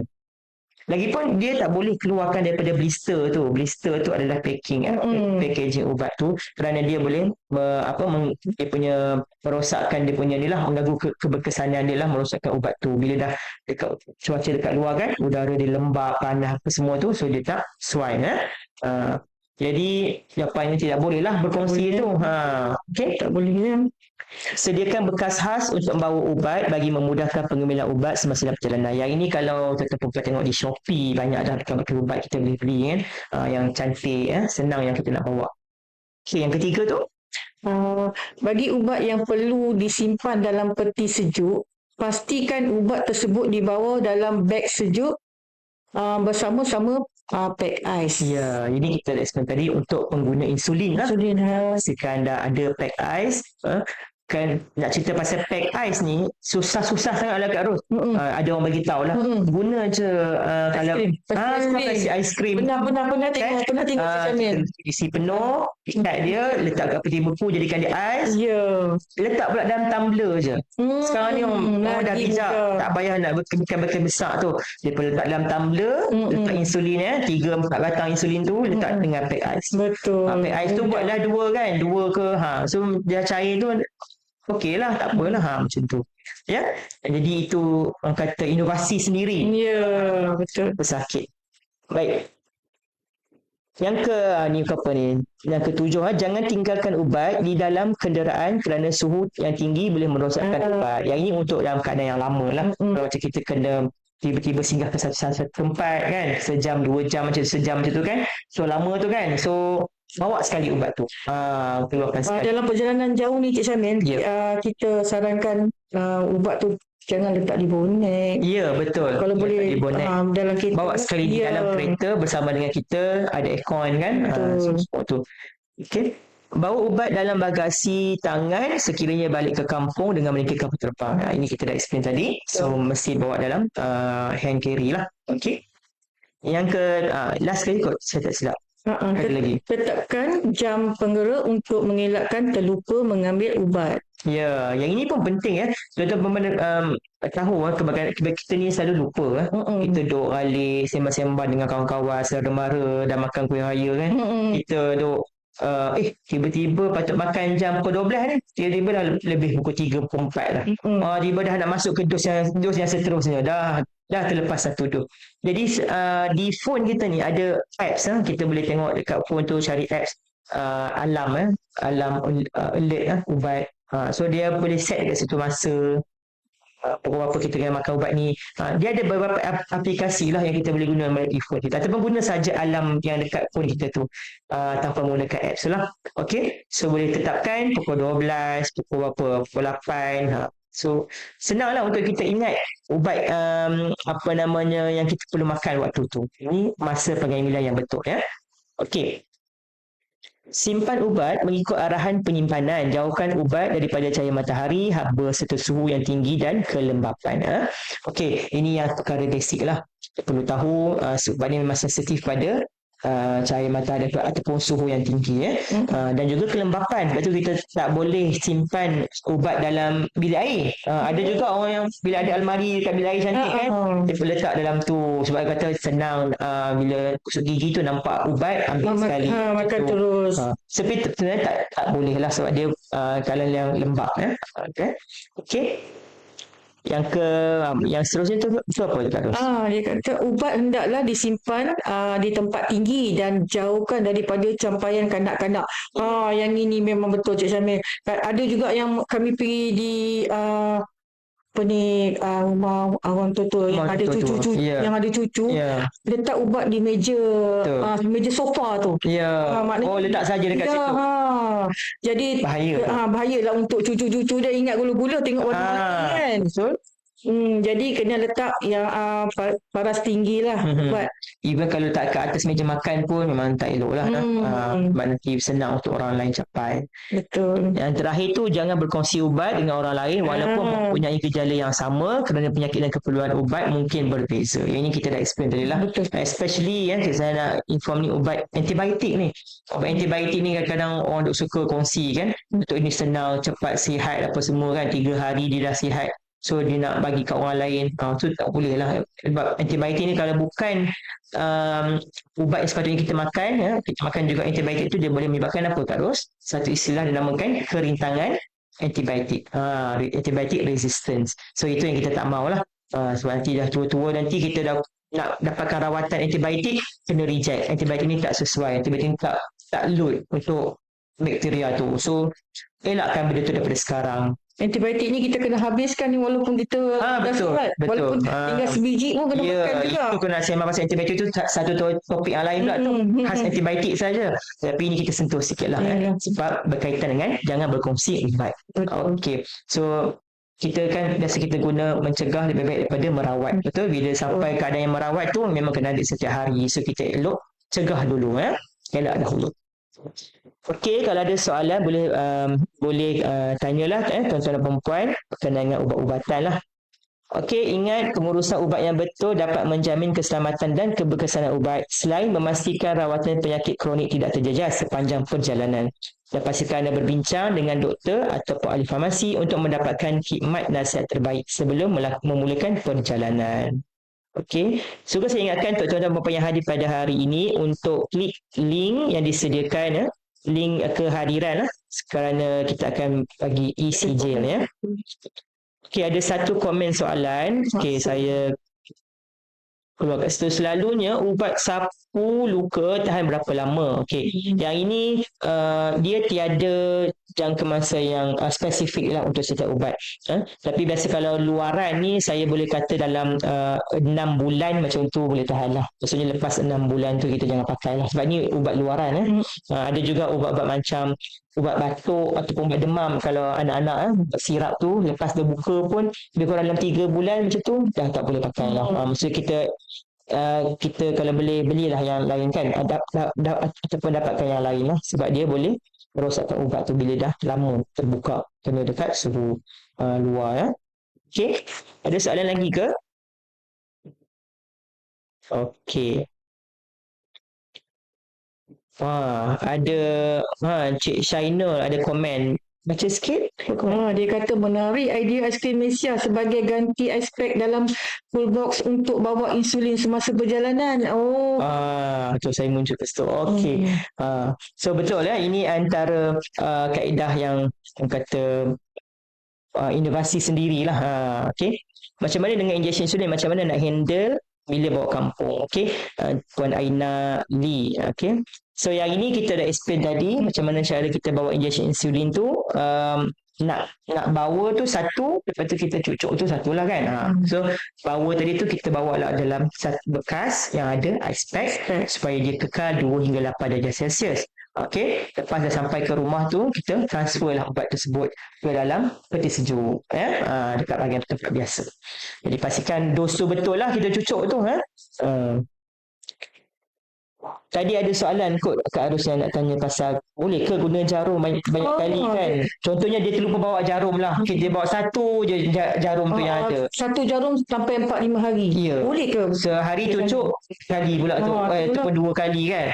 Lagipun dia tak boleh keluarkan daripada blister tu. Blister tu adalah packaging ubat tu, kerana dia boleh dia punya merosakkan dia punya ni lah, mengganggu keberkesanan dia lah, merosakkan ubat tu. Bila dah dekat cuaca dekat luar kan, udara dia lembab, panas apa semua tu, so dia tak sesuai. Jadi jawapannya tidak boleh lah berkongsi tu. Okay? Tak boleh. Sediakan bekas khas untuk membawa ubat bagi memudahkan pengambilan ubat semasa dalam perjalanan. Yang ini kalau tuan-tuan tengok di Shopee, banyak dah bekas ubat kita boleh beli kan, yang cantik, senang yang kita nak bawa. Okay, yang ketiga tu, bagi ubat yang perlu disimpan dalam peti sejuk, pastikan ubat tersebut dibawa dalam beg sejuk bersama-sama pack ice. Ya, ini kita dah explain tadi untuk pengguna insulin lah. Pastikan dah ada pack ice. Kan nak cerita pasal pack ice ni susah-susah sangatlah Kak Ros. Ada orang bagi tahu lah. Guna je kalau kasih aiskrim. Pernah tengok isi penuh, ikat dia, letak kat peti buku, jadikan dia ais. Letak pula dalam tumbler je. Sekarang ni orang dah bijak, tak payah nak berkemik besar tu. Dia perlu letak dalam tumbler, letak insulin 3-4 batang insulin tu, letak dengan pack ice. Betul. Pack ice tu buatlah 2 kan, 2 ke so dia cair tu okey lah, tak apalah macam tu. Ya. Jadi itu orang kata inovasi sendiri Ya, betul. pesakit. Baik. Yang Yang ketujuh, jangan tinggalkan ubat di dalam kenderaan kerana suhu yang tinggi boleh merosakkan ubat. Yang ini untuk dalam keadaan yang lama lah. Kalau macam kita kena tiba-tiba singgah ke satu tempat kan, sejam, 2 jam, sejam macam tu kan. So lama tu kan. So bawa sekali ubat tu. Keluarkan sekali. Dalam perjalanan jauh ni Cik Syamil, kita sarankan ubat tu jangan letak di bonet. Ya, betul. Kalau boleh di bonet. Dalam kereta. Bawa sekali di dalam kereta bersama dengan kita, ada aircon kan. Semua tu. Okey. Bawa ubat dalam bagasi tangan sekiranya balik ke kampung dengan menaiki kapal terbang. Ini kita dah explain tadi. So mesti bawa dalam hand carry lah. Okey. Yang last kali kot saya tak silap. Ada lagi. Tetapkan jam penggera untuk mengelakkan terlupa mengambil ubat. Ya, yang ini pun penting ya. Tuan-tuan tahu kita ni selalu lupa. Kita duk alik sembang-sembang dengan kawan-kawan saudara-mara dah makan kuih raya kan. Kita duk tiba-tiba patut makan jam pukul 12 ni, tiba-tiba dah lebih pukul 3, pukul 4 dah. Tiba dah nak masuk ke dos yang seterusnya. Dah terlepas satu dos. Jadi di phone kita ni ada apps. Kita boleh tengok dekat phone tu, cari apps alarm alert ubat. So dia boleh set dekat situ masa pukul berapa kita kena makan ubat ni. Dia ada beberapa aplikasi lah yang kita boleh guna melalui phone kita, ataupun guna saja alarm yang dekat phone kita tu tanpa menggunakan apps lah. Okay, so boleh tetapkan pukul 12, pukul berapa, pukul 8. So senanglah untuk kita ingat ubat yang kita perlu makan waktu tu. Ini masa pengambilan yang betul ya. Okey. Simpan ubat mengikut arahan penyimpanan. Jauhkan ubat daripada cahaya matahari, haba serta suhu yang tinggi dan kelembapan. Okey, ini yang perkara basic lah. Kita perlu tahu ubat ni memang sensitif pada cahaya matahari ataupun suhu yang tinggi dan juga kelembapan. Sebab tu kita tak boleh simpan ubat dalam bilik air. Ada juga orang yang bila ada almari dekat bilik air cantik kan, dia letak dalam tu sebab dia kata senang bila kusuk gigi tu nampak ubat, ambil sekali makan terus. Sebenarnya tak boleh lah sebab dia kalau yang lembab Okey. Yang seterusnya tu apa dekat tu? Dia kata ubat hendaklah disimpan di tempat tinggi dan jauhkan daripada campaian kanak-kanak. Yang ini memang betul Cik Syamil. Ada juga yang kami pergi di rumah orang tua yang ada cucu-cucu, yang ada cucu, letak ubat di meja sofa tu. Letak saja dekat situ. Jadi bahayalah untuk cucu-cucu dia ingat gula-gula tengok warna kan. Betul. Jadi kena letak yang paras tinggi lah ubat. Even kalau tak ke atas meja makan pun memang tak elok lah. Nanti senang untuk orang lain capai. Betul. Yang terakhir tu, jangan berkongsi ubat dengan orang lain walaupun mempunyai gejala yang sama, kerana penyakit dan keperluan ubat mungkin berbeza. Yang ini kita dah explain tadi lah. Especially saya nak inform ni ubat antibiotik ni. Ubat antibiotik ni kadang-kadang orang duk suka kongsi kan. Untuk ini senang, cepat sihat apa semua kan. 3 hari dia dah sihat. So dia nak bagi kat orang lain. So tak boleh lah. Sebab antibiotik ni kalau bukan ubat yang sepatutnya kita makan, kita makan juga antibiotik tu, dia boleh menyebabkan apa Kak Ros? Satu istilah dinamakan kerintangan antibiotik. Antibiotik resistance. So itu yang kita tak mahu lah. Sebab nanti dah tua-tua, nanti kita dah nak dapatkan rawatan antibiotik, kena reject. Antibiotik ni tak sesuai. Antibiotik ni tak load untuk bakteria tu. So elakkan benda tu daripada sekarang. Antibiotik ni kita kena habiskan ni walaupun kita betul. Walaupun tinggal sebiji pun kena makan juga. Itu kena sembang pasal antibiotik tu satu topik yang lain pula tu. Khas antibiotik saja. Tapi ni kita sentuh sikit lah sebab berkaitan dengan jangan berkongsi ubat. Okey. So kita kan biasa kita guna mencegah lebih baik daripada merawat. Betul? Bila sampai keadaan yang merawat tu memang kena ada setiap hari. So kita elok cegah dulu elak dahulu. Okey, kalau ada soalan boleh tanyalah tuan-tuan dan perempuan berkenaan dengan ubat-ubatan lah. Okey, ingat pengurusan ubat yang betul dapat menjamin keselamatan dan keberkesanan ubat selain memastikan rawatan penyakit kronik tidak terjejas sepanjang perjalanan. Dan pastikan anda berbincang dengan doktor ataupun ahli farmasi untuk mendapatkan khidmat nasihat terbaik sebelum memulakan perjalanan. Okey, suka saya ingatkan untuk tuan-tuan dan puan yang hadir pada hari ini untuk klik link yang disediakan link kehadiran kerana kita akan bagi ECJ Okey, ada satu komen soalan. Okey, saya keluar kat situ. Selalunya ubat sapu luka tahan berapa lama? Okey, yang ini dia tiada jangka masa yang spesifik lah untuk setiap ubat. Tapi biasa kalau luaran ni saya boleh kata dalam 6 bulan macam tu boleh tahan lah. Maksudnya lepas 6 bulan tu kita jangan pakai lah. Sebab ni ubat luaran. Ada juga ubat-ubat macam ubat batuk ataupun ubat demam. Kalau anak-anak sirap tu lepas berbuka pun lebih kurang dalam 3 bulan macam tu dah tak boleh pakai lah. Maksudnya kita kalau boleh belilah yang lain kan, ataupun dapatkan yang lain lah, sebab dia boleh merosakkan ubat tu bila dah lama terbuka kena dekat suhu luar ya. Okey, ada soalan lagi ke? Okey. Ada Cik Shainul ada komen. Baca sikit. Dia kata menarik idea aiskrim Malaysia sebagai ganti ice pack dalam full box untuk bawa insulin semasa perjalanan. Tu saya muncul ke situ. Okey. So betul ya, ini antara kaedah yang kata inovasi sendirilah. Okey. Macam mana dengan injection insulin? Macam mana nak handle bila bawa kampung? Okey. Puan Aina Lee. Okey. So yang ini kita dah explain tadi macam mana cara kita bawa injection insulin tu. Nak bawa tu satu, lepas tu kita cucuk tu satu lah kan. So bawa tadi tu kita bawa lah dalam satu bekas yang ada ice pack supaya dia kekal 2 hingga 8 darjah Celsius. Okey, lepas dah sampai ke rumah tu kita transfer lah ubat tersebut ke dalam peti sejuk dekat bahagian tempat biasa. Jadi pastikan dos tu betul lah kita cucuk tu. Tadi ada soalan kot Kak Arus yang nak tanya pasal boleh ke guna jarum banyak kali kan. Contohnya dia terlupa bawa jarum lah. Dia bawa satu je jarum tu yang ada. Satu jarum sampai 4-5 hari. Ya. Boleh ke? Sehari cucuk sekali pula tu. Ataupun 2 kali kan.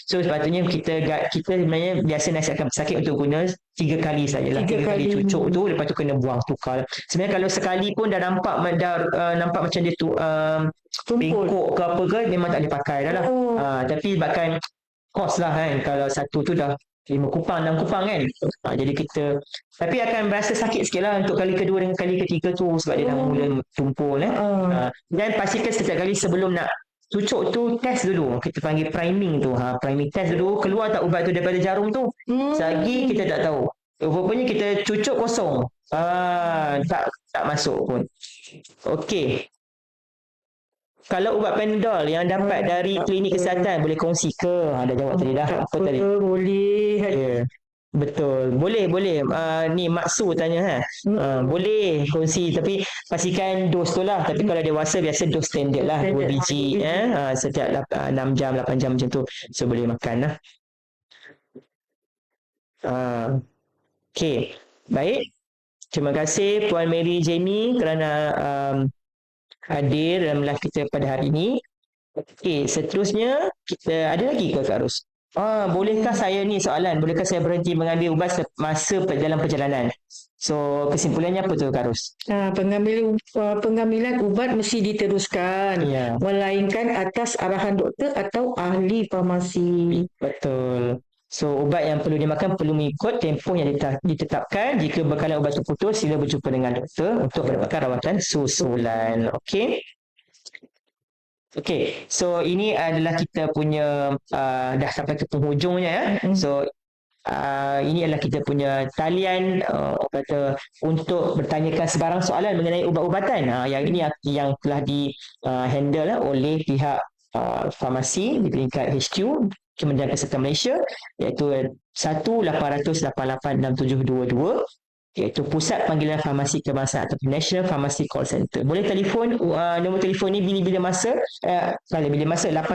So sepatutnya kita sebenarnya biasa nasihatkan pesakit untuk guna 3 kali sajalah. 3 kali cucuk tu, lepas tu kena buang tukar. Sebenarnya kalau sekali pun dah nampak macam dia tu bengkok ke apa ke, memang tak boleh pakai dah lah. Tapi sebabkan kos lah kan, kalau satu tu dah 5 kupang, 6 kupang kan. Jadi kita, tapi akan berasa sakit sikit lah untuk kali kedua dengan kali ketiga tu, sebab dia dah mula tumpul. Dan pastikan setiap kali sebelum nak cucuk tu test dulu, kita panggil priming tu. Priming test dulu, keluar tak ubat tu daripada jarum tu. Selagi kita tak tahu, rupanya kita cucuk kosong, tak masuk pun. Okey. Kalau ubat Panadol yang dapat dari klinik kesihatan boleh kongsi ke? Dah jawab tadi dah. Apa tadi? Boleh. Yeah. Betul. Boleh. Ni Maksu tanya boleh kongsi, tapi pastikan dos tu lah. Tapi kalau dewasa biasa dos standard lah, 2 biji setiap 6 jam 8 jam macam tu. So boleh makan lah. Okey. Baik. Terima kasih Puan Mary Jamie kerana hadir dalam live kita pada hari ini. Okey, seterusnya kita ada lagi ke Kak Ros? Bolehkah saya ni soalan, bolehkah saya berhenti mengambil ubat masa dalam perjalanan? So kesimpulannya apa tu Kak Ros? Pengambilan ubat mesti diteruskan, melainkan atas arahan doktor atau ahli farmasi. Betul. So ubat yang perlu dimakan perlu mengikut tempoh yang ditetapkan. Jika bekalan ubat terputus, sila berjumpa dengan doktor untuk mendapatkan rawatan susulan. Okey. So ini adalah kita punya dah sampai ke penghujungnya ya. So ini adalah kita punya talian untuk bertanyakan sebarang soalan mengenai ubat-ubatan. Yang ini yang telah di handle oleh pihak farmasi di peringkat HQ Kementerian Kesihatan Malaysia, iaitu 1-800-88-6722, iaitu Pusat Panggilan Farmasi Kebangsaan atau National Pharmacy Call Center. Boleh telefon, nombor telefon ni bila masa 8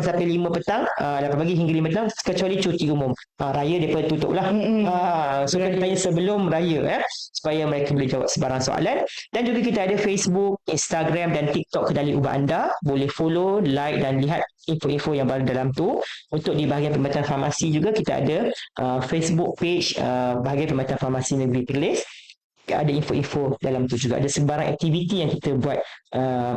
sampai 5 petang, 8 pagi hingga 5 petang, kecuali cuti umum. Raya dia tutup lah. So kena tanya sebelum raya supaya mereka boleh jawab sebarang soalan. Dan juga kita ada Facebook, Instagram dan TikTok Kedali Ubat Anda. Boleh follow, like dan lihat info-info yang baru dalam tu. Untuk di bahagian Perkhidmatan Farmasi juga kita ada Facebook page bahagian Perkhidmatan Farmasi Negeri Perlis. Ada info-info dalam tu juga. Ada sebarang aktiviti yang kita buat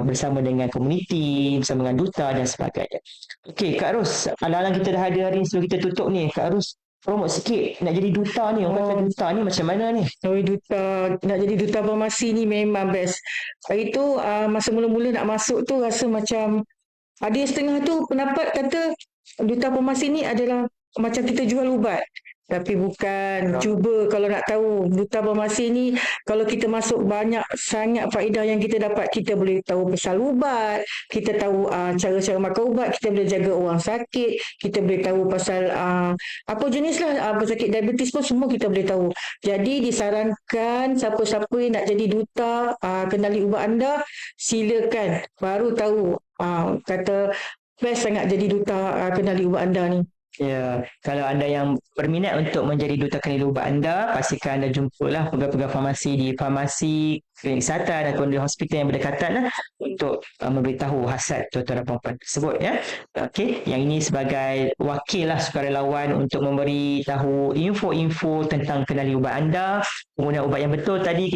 bersama dengan komuniti, bersama dengan duta dan sebagainya. Okey, Kak Ros, alang-alang kita dah ada hari ni sebelum kita tutup ni. Kak Ros, promote sikit. Nak jadi duta ni, orang kata duta ni macam mana ni? Nak jadi duta farmasi ni memang best. Itu masa mula-mula nak masuk tu rasa macam ada yang setengah tu pendapat kata duta farmasi ni adalah macam kita jual ubat. Tapi bukan. Cuba kalau nak tahu duta farmasi ni, kalau kita masuk banyak sangat faedah yang kita dapat. Kita boleh tahu pasal ubat, kita tahu cara-cara makan ubat, kita boleh jaga orang sakit, kita boleh tahu pasal apa jenis lah pesakit diabetes pun semua kita boleh tahu. Jadi disarankan siapa-siapa yang nak jadi duta kendali ubat anda, silakan. Baru tahu kata best sangat jadi duta kendali ubat anda ni. Ya, kalau anda yang berminat untuk menjadi duta kendali ubat anda, pastikan anda jumpalah pegang-pegang farmasi di farmasi klinik kesihatan ataupun di hospital yang berdekatan lah, untuk memberitahu hasrat tuan-tuan dan puan-puan tersebut ya. Okey, yang ini sebagai wakil lah sukarelawan untuk memberi tahu info-info tentang kendali ubat anda, penggunaan ubat yang betul. Tadi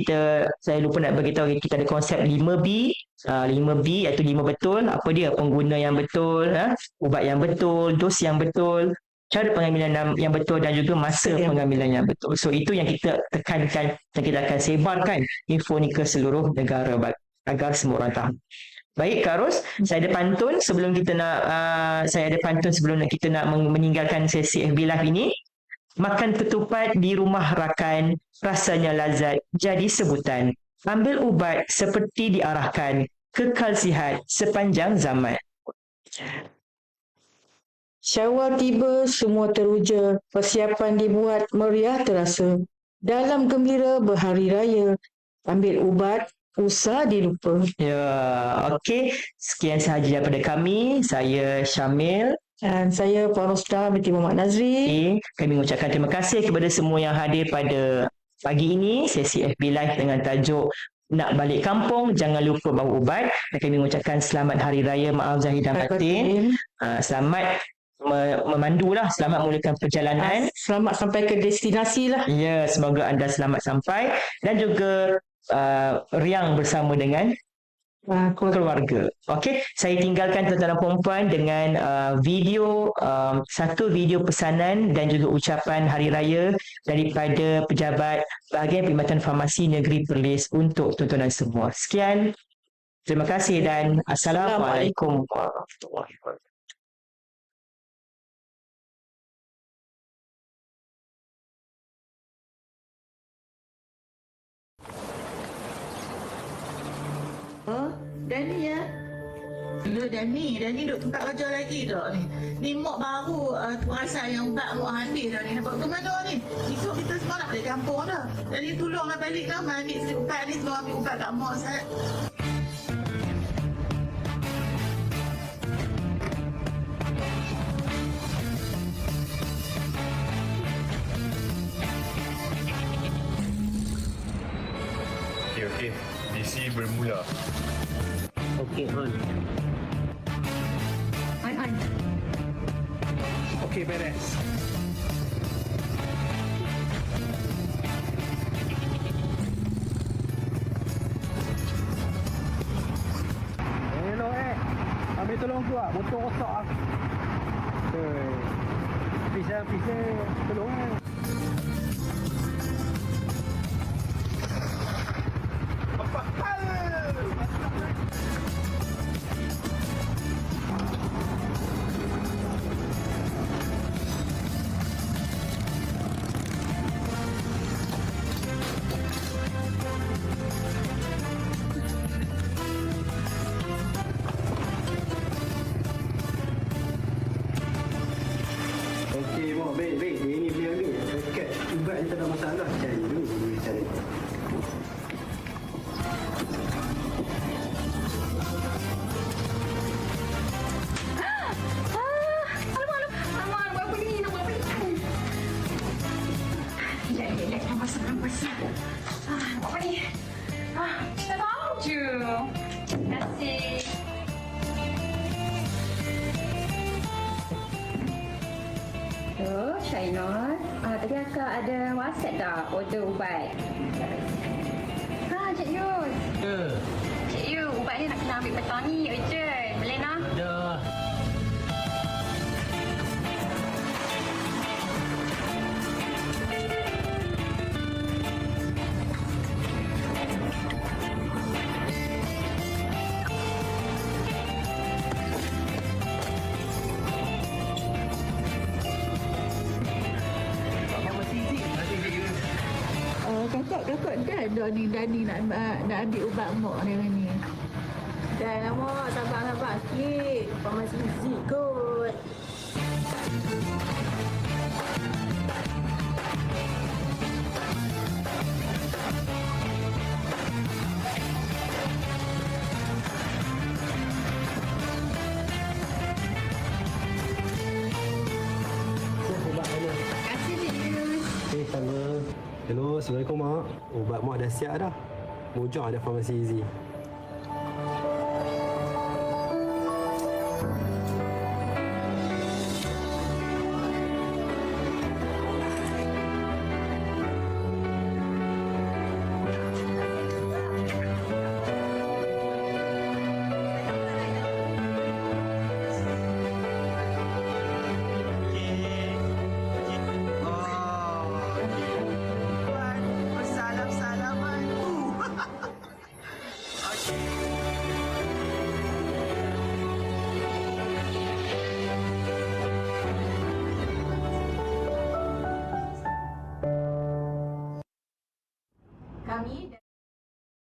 saya lupa nak beritahu, kita ada konsep 5B. 5B iaitu 5 betul. Apa dia? Pengguna yang betul, ubat yang betul, dos yang betul, cara pengambilan yang betul, dan juga masa pengambilan yang betul. So itu yang kita tekankan, dan kita akan sebarkan info ni ke seluruh negara agar semua orang tahu. Baik Kak Ros, saya ada pantun sebelum kita nak meninggalkan sesi FB Live ini. Makan ketupat di rumah rakan, rasanya lazat jadi sebutan. Ambil ubat seperti diarahkan, kekal sihat sepanjang zaman. Syawal tiba, semua teruja, persiapan dibuat, meriah terasa. Dalam gembira berhari raya, ambil ubat, usah dilupa. Ya, okey. Sekian sahaja daripada kami. Saya Syamil. Dan saya Puan Rosda binti Muhammad Nazri. Okay. Kami mengucapkan terima kasih kepada semua yang hadir pada pagi ini, sesi FB Live dengan tajuk Nak Balik Kampung, Jangan Lupa Bawa Ubat. Dan kami mengucapkan selamat Hari Raya Maaf Zahir dan Batin. Selamat memandulah, selamat memulakan perjalanan. Selamat sampai ke destinasi lah. Ya, semoga anda selamat sampai dan juga riang bersama dengan keluarga. Okey, saya tinggalkan tuan-tuan dan puan-puan dengan satu video pesanan dan juga ucapan Hari Raya daripada pejabat bahagian Perkhidmatan Farmasi Negeri Perlis untuk tuan-tuan dan semua. Sekian, terima kasih dan Assalamualaikum warahmatullahi wabarakatuh. Dani ya? Dani duduk tempat kerja lagi tak ni? Ni mak baru perasan yang ubat mak habis dah ni. Nampak ke mana ni? Esok kita semua nak balik kampung dah. Jadi tolonglah balik lah ambil ubat ni, semua ambil ubat kat mak saya. Okey. Misi bermula. Okey, on. Okey, beres. Hello ambil tolong tu motor rosak ah. Pisah tolong baik. Ini boleh ambil. Dekat ubat ni tak ada masalah. Cari dulu. Cari. Alamak, buat apa ni? Nak buat apa ni? Ya, nampak. Buat apa ni? Kita tahu je. Terima kasih. Syainon, tadi akak ada WhatsApp tak order ubat? Cik Yus. Ya. Cik Yus, ubat ni nak kena ambil petang ni, urgent. Boleh nak? Dah. Kakak dah ni nak ambil ubat mok ni. Dah lama, sabar sikit. Farmasi Easy kot. Ubat mana? Kasih Yus. Sama. Hello, Assalamualaikum Mak. Ubat Mak dah siap dah. Mujah ada Farmasi Easy. Salam-salaman. Kami